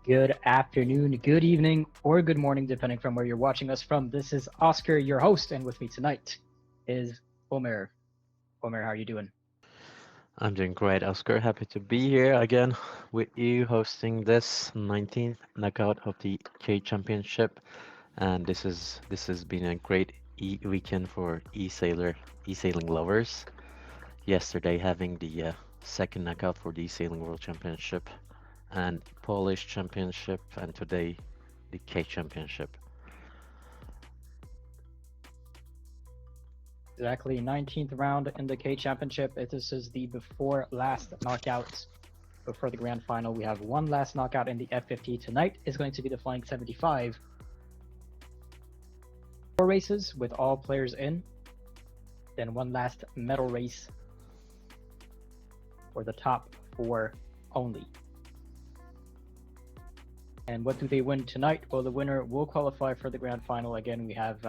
Good afternoon, good evening, or good morning, depending from where you're watching us from. This is Oscar, your host, and with me tonight is Omer. Omer, how are you doing? I'm doing great, Oscar. Happy to be here again with you hosting this 19th knockout of the K Championship. And this has been a great weekend for e-sailing lovers. Yesterday having the second knockout for the e-sailing World Championship and Polish Championship, and today the K Championship. Exactly, 19th round in the K Championship. This is the before last knockout before the grand final. We have one last knockout in the F50. Tonight is going to be the Flying 75. Four races with all players in, then one last medal race for the top four only. And what do they win tonight? Well, the winner will qualify for the grand final. Again, we have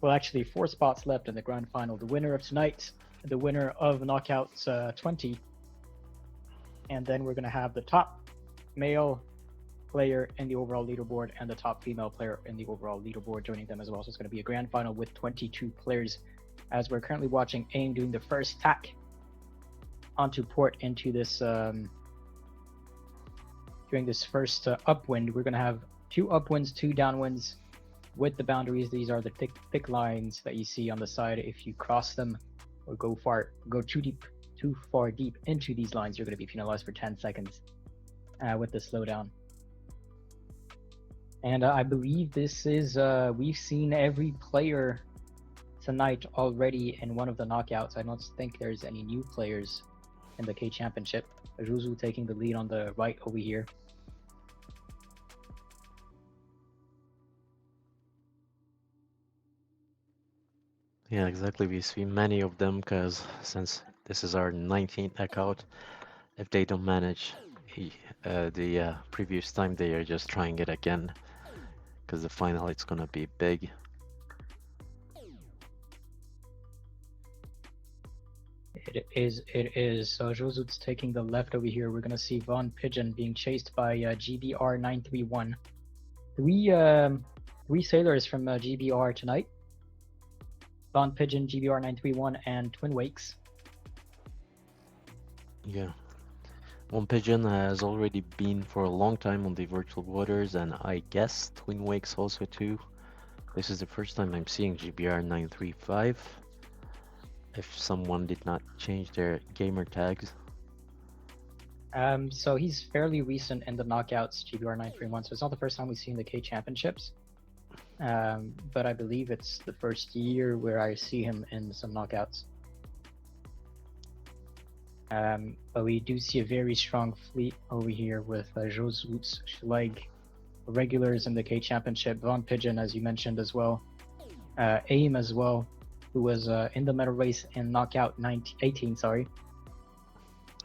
actually 4 spots left in the grand final. The winner of tonight, the winner of knockouts 20, and then we're going to have the top male player in the overall leaderboard and the top female player in the overall leaderboard joining them as well. So it's going to be a grand final with 22 players. As we're currently watching AIM doing the first tack onto port into this during this first upwind. We're going to have 2 upwinds, 2 downwinds with the boundaries. These are the thick lines that you see on the side. If you cross them or go too far deep into these lines, you're going to be penalized for 10 seconds with the slowdown. And I believe this is we've seen every player tonight already in one of the knockouts. I don't think there's any new players in the K Championship. Juzu taking the lead on the right over here. Yeah, exactly. We see many of them because since this is our 19th knockout, if they don't manage the previous time, they are just trying it again because the final it's gonna be big. It is. So Josut's taking the left over here. We're gonna see Von Pigeon being chased by GBR 931. Three sailors from GBR tonight. Von Pigeon, GBR 931, and Twin Wakes. Yeah. One Pigeon has already been for a long time on the virtual waters, and I guess Twin Wakes also too. This is the first time I'm seeing GBR 935. If someone did not change their gamer tags. So he's fairly recent in the knockouts, GBR 931. So it's not the first time we've seen the K Championships. But I believe it's the first year where I see him in some knockouts. But we do see a very strong fleet over here with Jos Woots, Schleg, regulars in the K Championship, Von Pigeon, as you mentioned as well, AIM as well, who was in the medal race in knockout 18, sorry.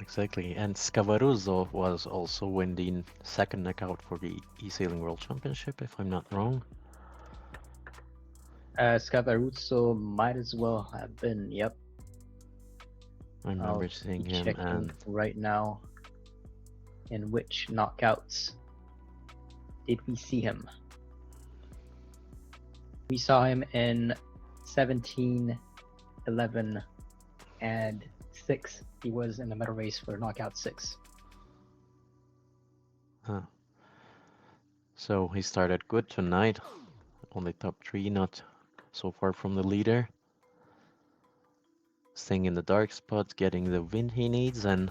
Exactly, and Scavaruzzo was also winning second knockout for the e-sailing world championship, if I'm not wrong. Scavaruzzo might as well have been, yep. I remember seeing him, and right now in which knockouts did we see him? We saw him in 17, 11, and 6. He was in the medal race for knockout 6. So he started good tonight, only top 3, not so far from the leader. Staying in the dark spots, getting the wind he needs, and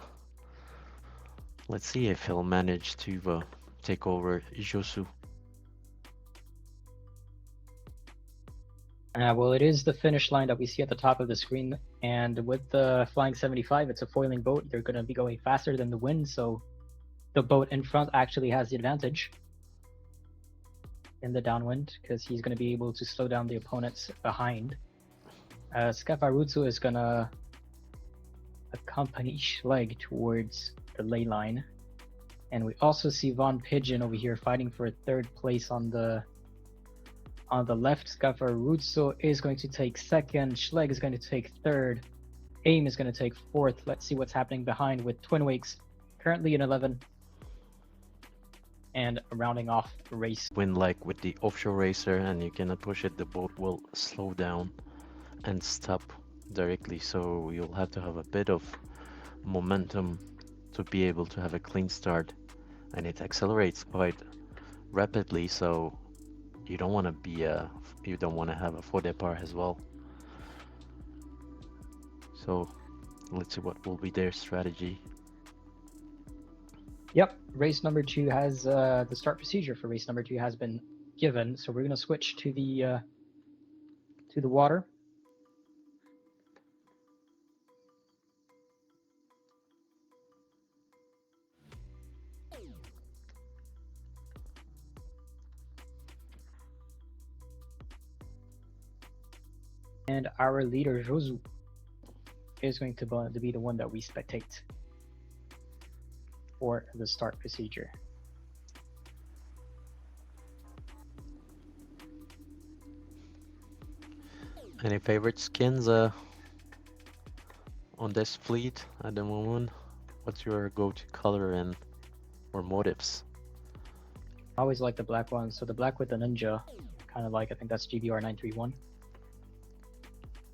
let's see if he'll manage to take over Josu. Well, it is the finish line that we see at the top of the screen, and with the Flying 75, it's a foiling boat. They're going to be going faster than the wind, so the boat in front actually has the advantage in the downwind because he's going to be able to slow down the opponents behind. Scavaruzzo is going to accompany Schleg towards the ley line, and we also see Von Pigeon over here fighting for 3rd place on the left. Scavaruzzo is going to take 2nd, Schleg is going to take 3rd, AIM is going to take 4th. Let's see what's happening behind with Twin Wakes currently in 11. and rounding off the race. When like with the offshore racer and you cannot push it, the boat will slow down and stop directly. So you'll have to have a bit of momentum to be able to have a clean start, and it accelerates quite rapidly. So you don't want to be you don't want to have a faux départ as well. So let's see what will be their strategy. Yep, race number 2 has the start procedure for race number 2 has been given, so we're going to switch to the water. And our leader Josu is going to be the one that we spectate for the start procedure. Any favorite skins on this fleet at the moment? What's your go-to color and or motives? I always like the black one, so the black with the ninja, kind of like, I think that's GBR 931.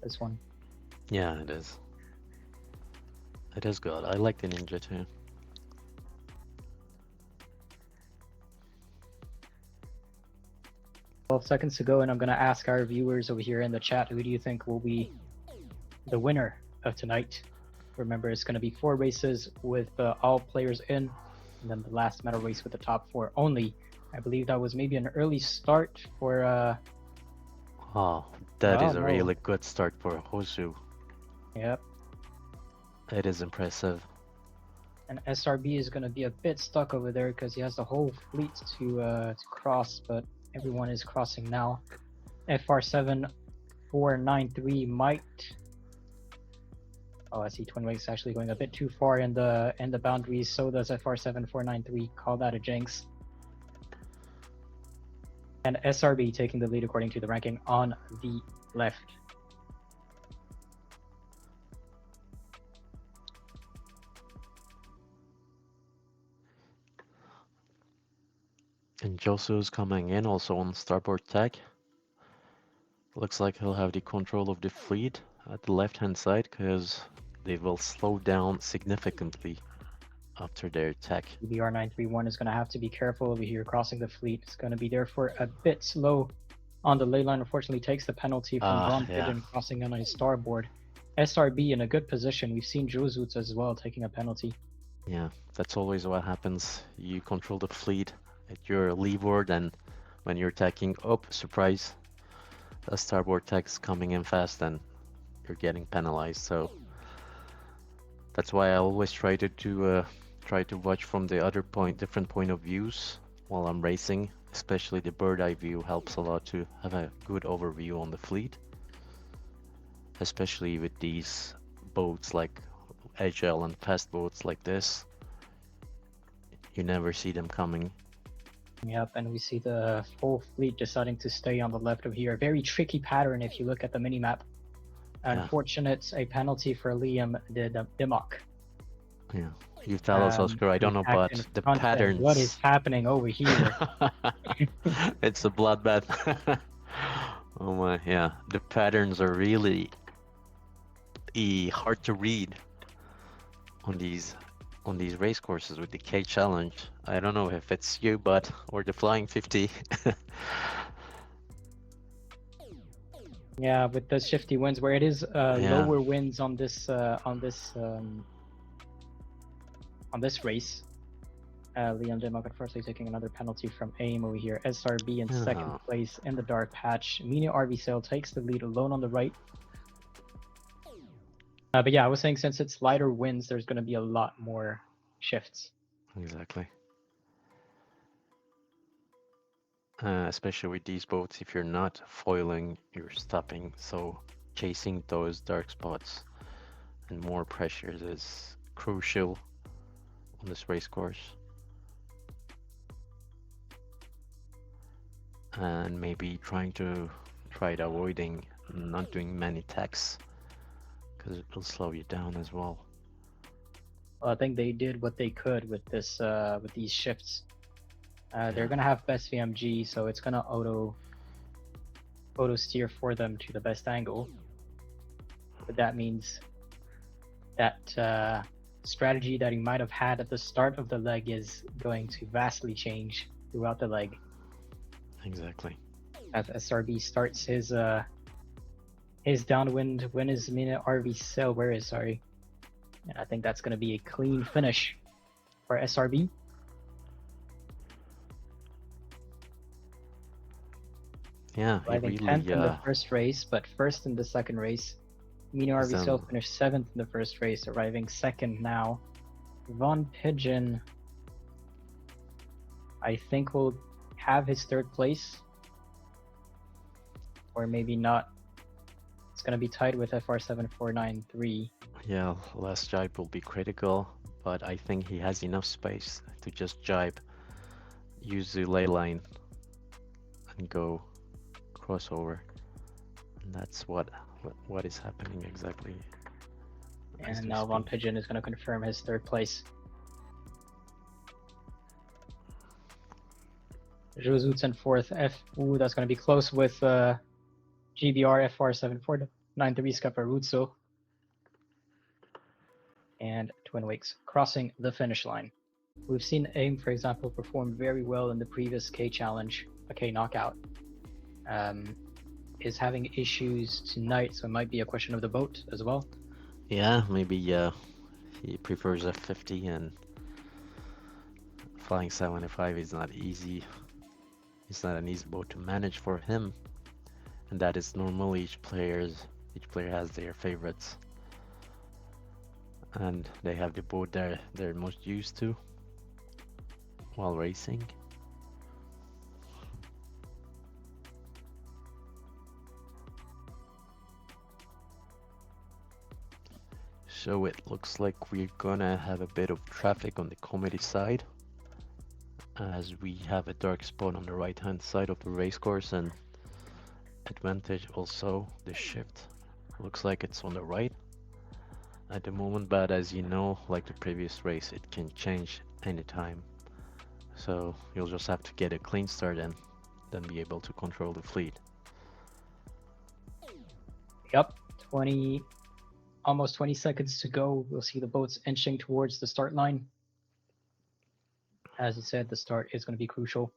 This one. Yeah, it is. It is good. I like the ninja too. 12 seconds to go, and I'm going to ask our viewers over here in the chat, who do you think will be the winner of tonight? Remember, it's going to be 4 races with all players in, and then the last medal race with the top 4 only. I believe that was maybe an early start for... Oh, that is a no. really good start for Josu. Yep. It is impressive. And SRB is going to be a bit stuck over there because he has the whole fleet to cross, but everyone is crossing now. FR7 493 might... Oh, I see Twin Wakes actually going a bit too far in the boundaries. So does FR7 493. Call that a jinx. And SRB taking the lead according to the ranking on the left. And Josu's coming in also on starboard tack. Looks like he'll have the control of the fleet at the left-hand side because they will slow down significantly after their attack. GBR 931 is going to have to be careful over here crossing the fleet. It's going to be there for a bit slow on the ley line. Unfortunately, takes the penalty from Von Pidden crossing on his starboard. SRB in a good position. We've seen Josuts as well taking a penalty. Yeah, that's always what happens. You control the fleet at your leeward, and when you're attacking, oh, surprise, a starboard tack's coming in fast and you're getting penalized. So that's why I always try to watch from the other different point of views while I'm racing. Especially the bird eye view helps a lot to have a good overview on the fleet, especially with these boats like agile and fast boats like this. You never see them coming. Yep, and we see the full fleet deciding to stay on the left of here. A very tricky pattern if you look at the minimap. Unfortunate, a penalty for Liam Dimmock. Yeah, you tell us, Oscar. I don't know, but the patterns. What is happening over here? It's a bloodbath. Oh my, yeah. The patterns are really hard to read on these race courses with the K Challenge. I don't know if it's you, but or the Flying 50. Yeah, with the shifty winds, where it is lower winds on this race. Liam Dimmock unfortunately taking another penalty from AIM over here. SRB in second place in the dark patch. Mini RV Sail takes the lead alone on the right. But yeah, I was saying since it's lighter winds, there's going to be a lot more shifts. Exactly. Especially with these boats, if you're not foiling, you're stopping. So chasing those dark spots and more pressures is crucial on this race course. And maybe try avoiding not doing many tacks, because it will slow you down as well. Well, I think they did what they could with this with these shifts. They're gonna have best VMG, so it's gonna auto steer for them to the best angle. But that means that strategy that he might have had at the start of the leg is going to vastly change throughout the leg. Exactly. As SRB starts his downwind when his minute RV cell where is sorry. And I think that's gonna be a clean finish for SRB. Yeah, he Arriving really 10th in the first race, but first in the second race. Mino He's, RV finished 7th in the first race, arriving 2nd now. Von Pigeon, I think, will have his 3rd place. Or maybe not. It's going to be tied with FR7493. yeah, last jibe will be critical, but I think he has enough space to just jibe, use the ley line, and go crossover. And that's what is happening exactly. as And we now Von speak. Pigeon is going to confirm his 3rd place. Josutz in 4th. Ooh, that's going to be close with GBR FR7493 Scaparuzzo. And Twin Wakes crossing the finish line. We've seen AIM, for example, perform very well in the previous K Challenge, a K knockout. Is having issues tonight, so it might be a question of the boat as well. Yeah, maybe he prefers F50 and flying 75 is not easy. It's not an easy boat to manage for him, and that is normally each player has their favorites, and they have the boat they're most used to while racing. So it looks like we're gonna have a bit of traffic on the comedy side, as we have a dark spot on the right hand side of the race course, and advantage also the shift looks like it's on the right at the moment, but as you know, like the previous race, it can change anytime, so you'll just have to get a clean start and then be able to control the fleet. Yep, almost 20 seconds to go. We'll see the boats inching towards the start line. As you said, the start is going to be crucial.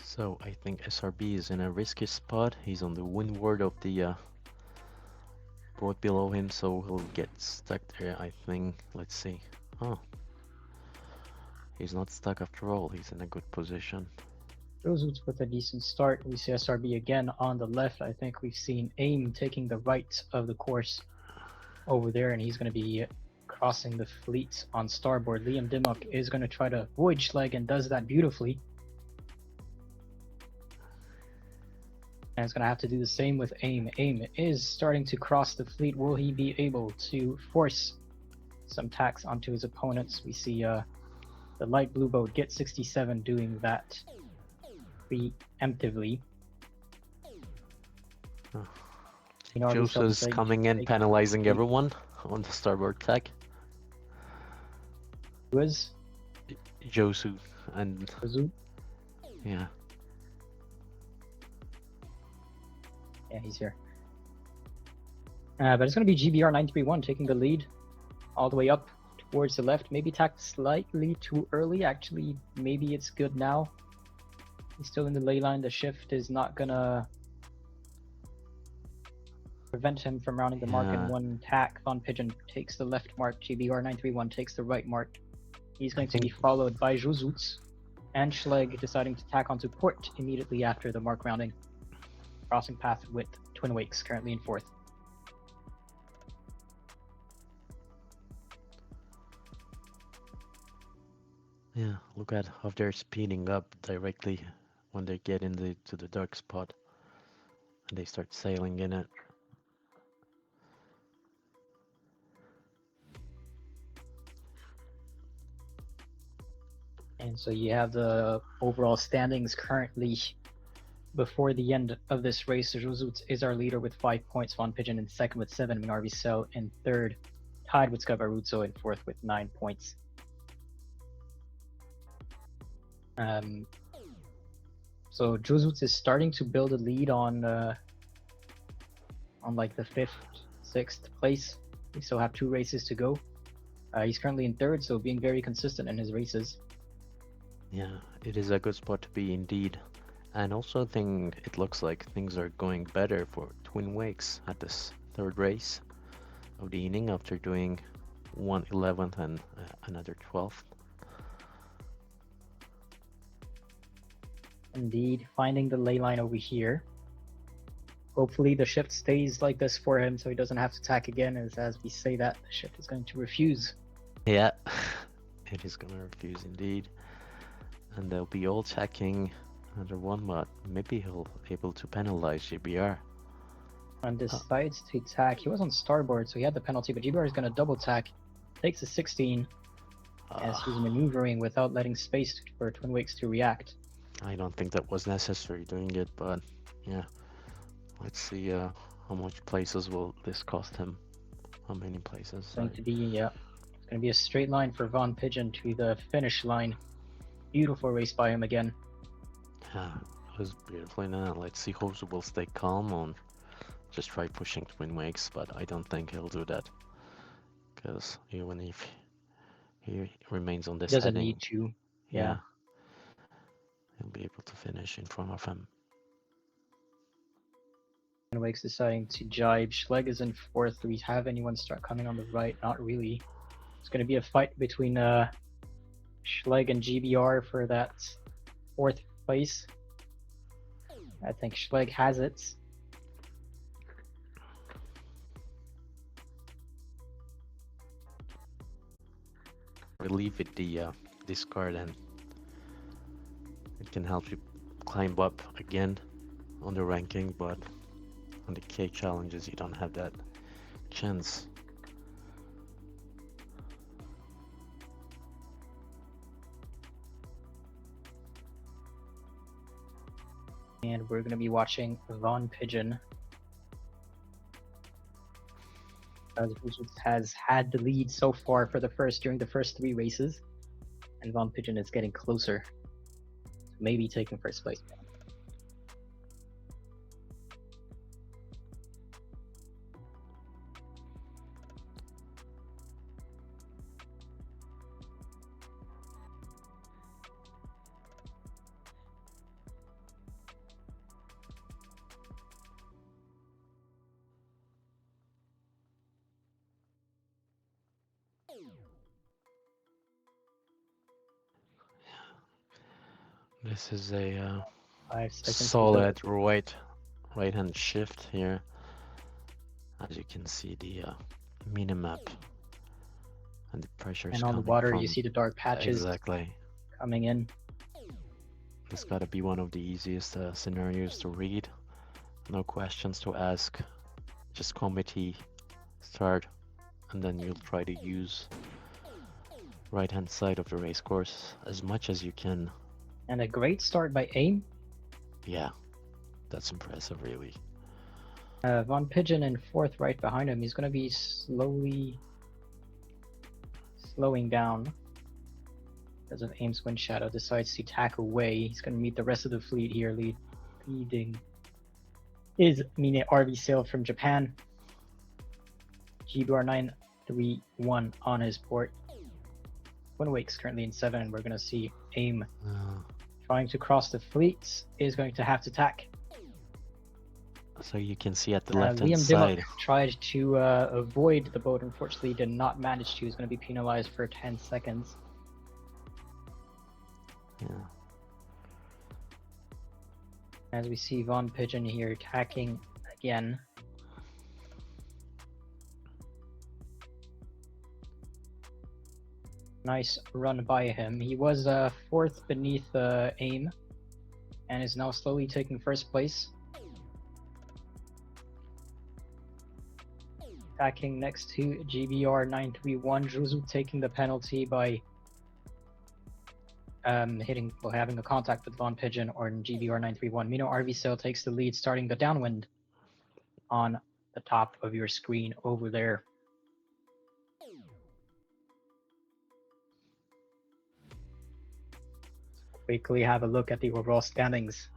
So I think SRB is in a risky spot. He's on the windward of the boat below him, so he'll get stuck there, I think. Let's see. Oh, he's not stuck after all. He's in a good position. Josutz with a decent start. We see SRB again on the left. I think we've seen AIM taking the right of the course over there, and he's going to be crossing the fleet on starboard. Liam Dimmock is going to try to avoid Schleg and does that beautifully. And it's going to have to do the same with AIM. AIM is starting to cross the fleet. Will he be able to force some tacks onto his opponents? We see the light blue boat Get 67 doing that preemptively. Oh. You know, Josu's coming in, penalizing everyone on the starboard tack. Who is? Josu and Josu? yeah. Yeah, he's here. But it's going to be GBR 931 taking the lead all the way up towards the left. Maybe tacked slightly too early. Actually, maybe it's good now. He's still in the ley line. The shift is not going to prevent him from rounding the mark in one tack. Von Pigeon takes the left mark. GBR 931 takes the right mark. He's going to be followed by Josutz and Schleg deciding to tack onto port immediately after the mark rounding. Crossing path with Twin Wakes currently in 4th. Yeah, look at how they're speeding up directly when they get into the dark spot and they start sailing in it. And so you have the overall standings currently. before the end of this race, Josut is our leader with 5 points, Von Pigeon in second with 7, Minarvi Cell in third, tied with Scavaruzzo in fourth with 9 points. So Josut is starting to build a lead on like the 5th, 6th place. We still have 2 races to go. He's currently in third, so being very consistent in his races. Yeah, it is a good spot to be indeed. And also think it looks like things are going better for Twin Wakes at this third race of the inning after doing 1 11th and another 12th. Indeed, finding the ley line over here. Hopefully the shift stays like this for him so he doesn't have to attack again, as we say that, the shift is going to refuse. Yeah, it is gonna refuse indeed. And they'll be all checking under one, but maybe he'll able to penalize GBR. And decides to attack. He was on starboard, so he had the penalty, but GBR is going to double attack. Takes a 16 as he's maneuvering without letting space for Twin Wakes to react. I don't think that was necessary doing it, but yeah. Let's see how much places will this cost him. How many places? It's going to be, it's going to be a straight line for Von Pigeon to the finish line. Beautiful race by him again. Yeah, it was beautifully done. Let's see who will stay calm on just try pushing Twin Wakes, but I don't think he'll do that. Because even if he remains on this Doesn't heading, need to. Yeah. He'll be able to finish in front of him. Twin Wakes deciding to jibe. Schleg is in fourth. Do we have anyone start coming on the right? Not really. It's going to be a fight between Schleg and GBR for that 4th place. I think Schleg has it. Relieve with the discard, and it can help you climb up again on the ranking, but on the K challenges you don't have that chance. And we're going to be watching Von Pigeon, as Vucic has had the lead so far during the first 3 races, and Von Pigeon is getting closer to maybe taking first place. This is a 5 seconds. solid right hand shift here. As you can see the minimap and the pressure is And on the coming water, from, you see the dark patches exactly coming in. This gotta be one of the easiest scenarios to read. No questions to ask. Just committee start, and then you'll try to use right hand side of the race course as much as you can. And a great start by AIM. Yeah, that's impressive, really. Von Pigeon in 4th right behind him. He's going to be slowing down because of AIM's wind shadow. Decides to tack away. He's going to meet the rest of the fleet here. Leading is Mine RV Sail from Japan. GBR 931 on his port. Twin Wakes currently in 7, and we're going to see AIM trying to cross the fleets. Is going to have to tack. So you can see at the left-hand Liam side. Dimmock tried to avoid the boat. Unfortunately, did not manage to. He's going to be penalized for 10 seconds. Yeah. As we see Von Pigeon here attacking again. Nice run by him. He was 4th beneath AIM and is now slowly taking first place. Attacking next to GBR 931. Juzu taking the penalty by having a contact with Von Pigeon or GBR 931. Mino RV Sail takes the lead, starting the downwind on the top of your screen over there. Quickly have a look at the overall standings.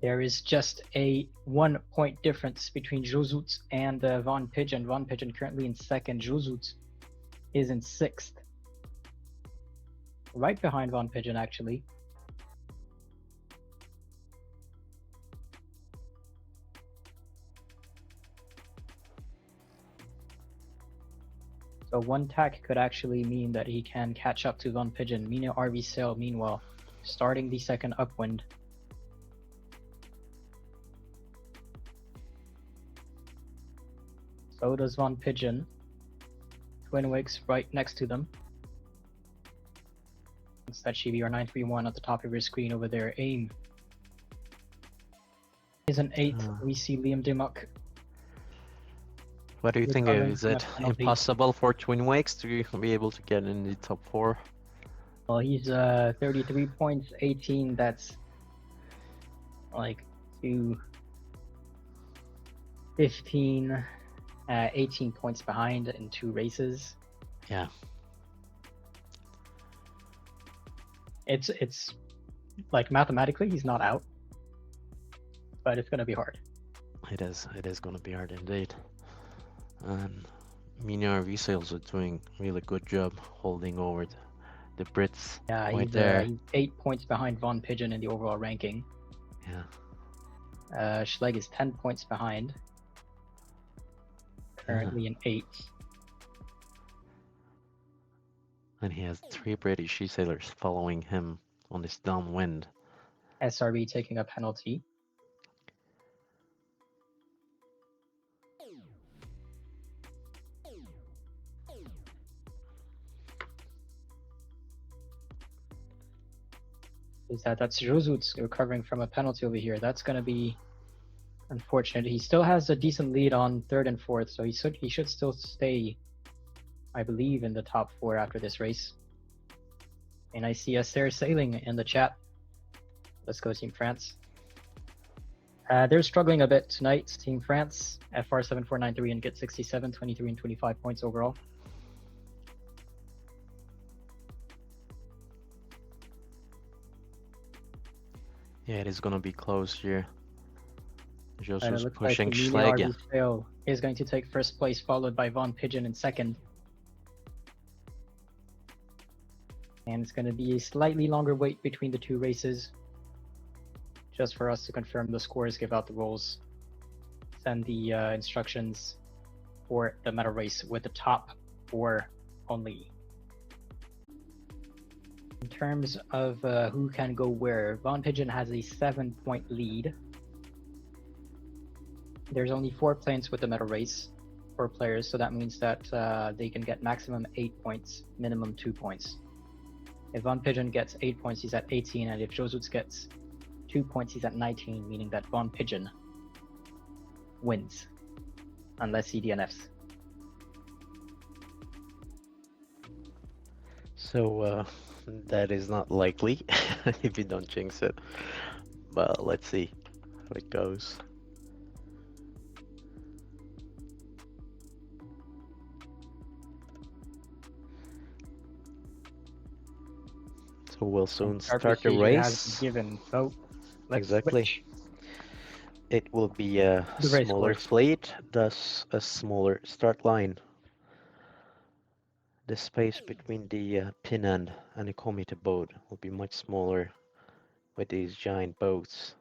There is just a 1 point difference between Josut and Von Pigeon. Von Pigeon currently in second. Josut is in sixth. Right behind Von Pigeon, actually. So one tack could actually mean that he can catch up to Von Pigeon. Mino RV Sail, meanwhile, starting the second upwind. So does Von Pigeon. Twin Wakes right next to them. It's that GBR 931 at the top of your screen over there. Aim is an 8. We see Liam Dimmock. What do you think? recovering Is from a it penalty. impossible for Twin Wakes to be able to get in the top 4? Well, he's 33 points, 18. That's like 2, 15, 18 points behind in 2 races. Yeah. It's like mathematically he's not out, but it's gonna be hard. It is going to be hard indeed. And Mino RV Sails are doing really good job holding over the Brits Yeah, right he's, there. he's 8 points behind Von Pigeon in the overall ranking. Yeah. Schlegg is 10 points behind, currently in 8th. And he has 3 British sea sailors following him on this downwind. SRB taking a penalty. That's Josut recovering from a penalty over here. That's going to be unfortunate. He still has a decent lead on 3rd and 4th, so he should still stay, I believe, in the top 4 after this race. And I see Esther sailing in the chat. Let's go Team France. They're struggling a bit tonight, Team France. FR7493 and get 67, 23, and 25 points overall. Yeah, it is going to be close here. And it Josu's looks pushing like the Schlegg. RV Sail is going to take first place, followed by Von Pigeon in second. And it's going to be a slightly longer wait between the 2 races, just for us to confirm the scores, give out the roles, send the instructions for the medal race with the top 4 only. In terms of who can go where, Von Pigeon has a 7-point lead. There's only 4 planes with the medal race, 4 players, so that means that they can get maximum 8 points, minimum 2 points. If Von Pigeon gets 8 points, he's at 18, and if Josut gets 2 points, he's at 19, meaning that Von Pigeon wins, unless he DNFs. So that is not likely if you don't jinx it. But let's see how it goes. So we'll soon start the Has race. been given, so let's Exactly. switch. It will be a The race smaller course. fleet, thus a smaller start line. The space between the pin end and the commuter boat will be much smaller with these giant boats.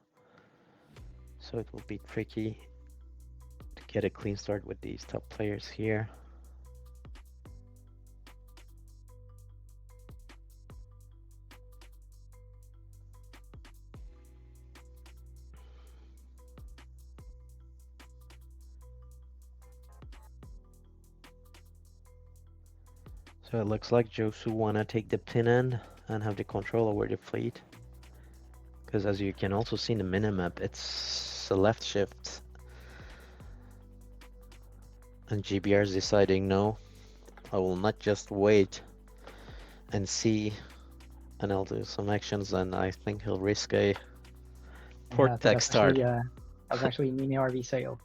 So it will be tricky to get a clean start with these top players here. So it looks like Josu wanna take the pin end and have the control over the fleet. Because as you can also see in the minimap, it's a left shift. And GBR is deciding, no, I will not just wait NC, and I'll do some actions, and I think he'll risk a Yeah, port so tech that's start. actually Mini RV sale.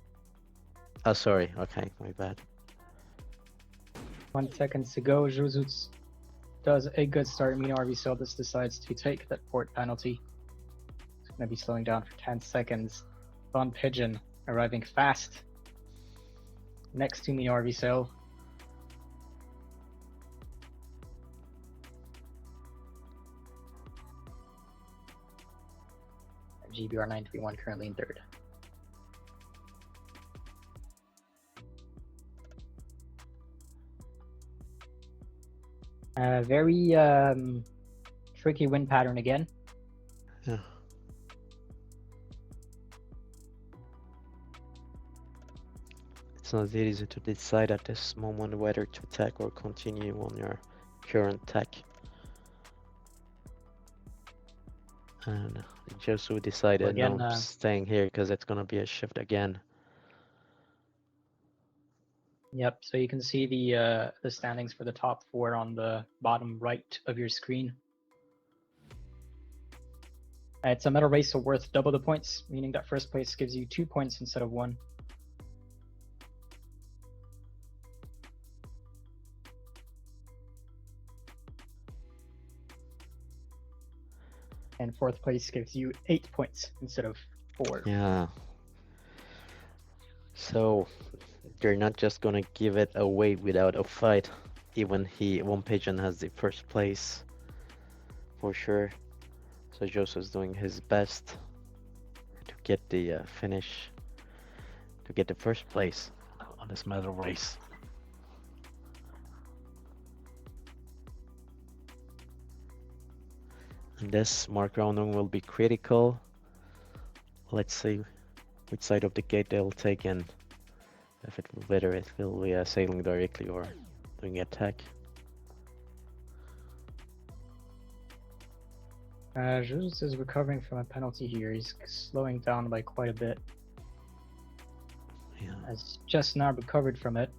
Oh, sorry. Okay, my bad. 1 second to go. Josuts does a good start. Mini RV sale just decides to take that port penalty. It's going to be slowing down for 10 seconds. Von Pigeon arriving fast next to Mini RV sale. GBR 931 currently in third. Very tricky wind pattern again. Yeah. It's not easy to decide at this moment whether to attack or continue on your current attack. And Josu decided, again, no, I'm staying here because it's gonna be a shift again. Yep, so you can see the standings for the top 4 on the bottom right of your screen. It's a medal race, so worth double the points, meaning that first place gives you 2 points instead of 1. And fourth place gives you 8 points instead of 4. Yeah. So they're not just gonna give it away without a fight. Even Von Pigeon has the first place for sure. So Josu's doing his best to get the finish, to get the first place on this medal race. And this Mark Rounding will be critical. Let's see which side of the gate they'll take in. If it whether it will be sailing directly or doing attack. Jules is recovering from a penalty here. He's slowing down by quite a bit. Yeah. Has just now recovered from it.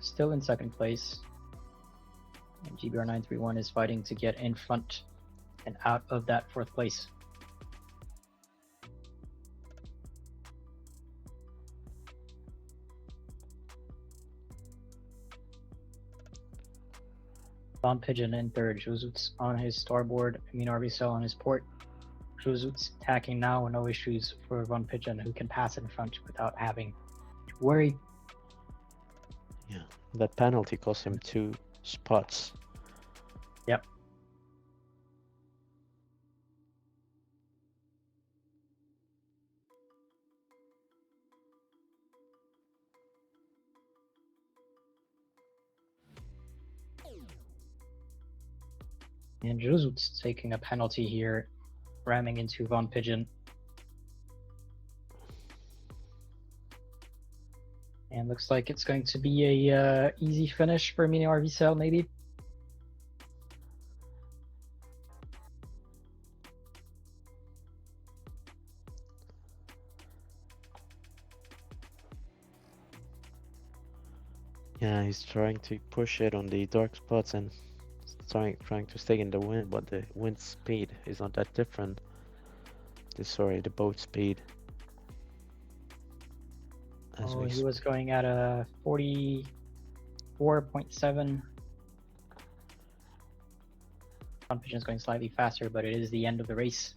Still in second place. And GBR 931 is fighting to get in front and out of that fourth place. Von Pigeon in third. Josuts on his starboard. Mini RV cell on his port. Josuts attacking now, no issues for Von Pigeon, who can pass in front without having to worry. Yeah. That penalty cost him 2 spots. Yep. And Josuts taking a penalty here, ramming into Von Pigeon. And looks like it's going to be a easy finish for Mini RV Cell, maybe. Yeah, he's trying to push it on the dark spots and trying to stay in the wind, but the wind speed is not that different. The boat speed. He was going at a 44.7. Von Pigeon is going slightly faster, but it is the end of the race.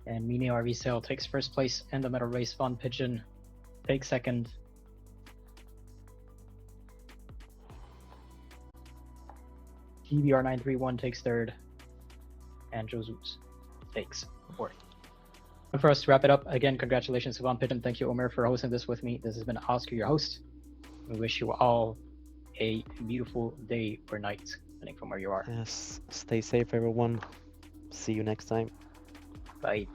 And Mini RV Cell takes first place in the medal race. Von Pigeon takes second. GBR 931 takes third. And Josuts takes fourth. And for us to wrap it up, again, congratulations to Von Pigeon. Thank you, Omer, for hosting this with me. This has been Oscar, your host. We wish you all a beautiful day or night, depending from where you are. Yes, stay safe, everyone. See you next time. Bye.